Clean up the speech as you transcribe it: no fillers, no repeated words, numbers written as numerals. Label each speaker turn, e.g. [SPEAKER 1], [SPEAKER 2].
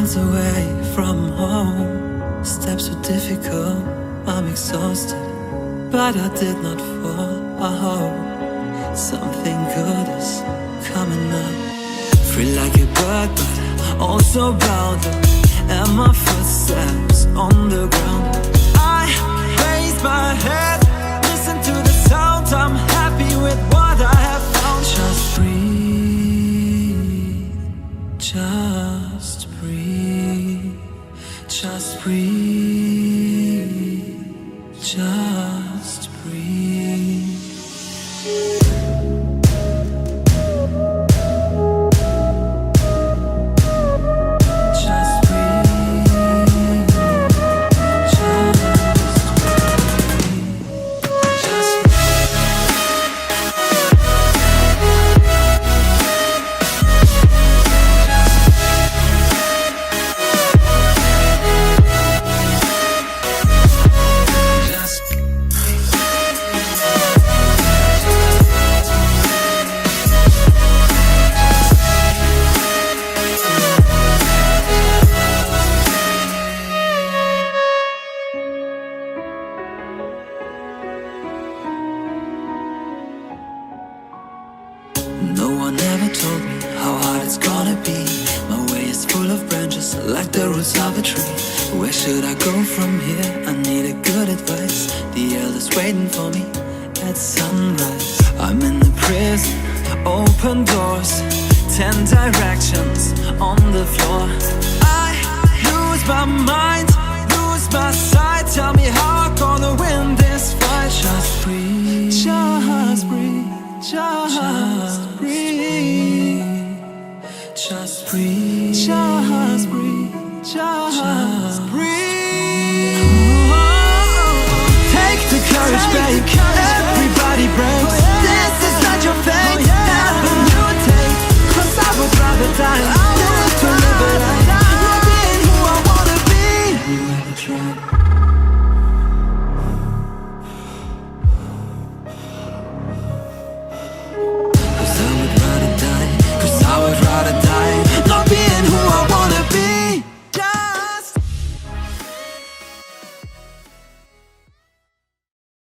[SPEAKER 1] miles away from home. Steps were difficult, I'm exhausted, but I did not fall. I hope something good is coming up. Free like a bird, but also bound up, and my footsteps on the ground. I raise my head, listen to the sound. I'm happy with what I have found. Just breathe, just breathe, just breathe, just breathe. No one ever told me how hard it's gonna be. My way is full of branches, like the roots of a tree. Where should I go from here? I need a good advice. The elder's waiting for me at sunrise. I'm in the prison, open doors, 10 directions on the floor. I lose my mind, lose my sight. Tell me how I'm gonna win this fight. Just breathe, just breathe, just breathe, just breathe.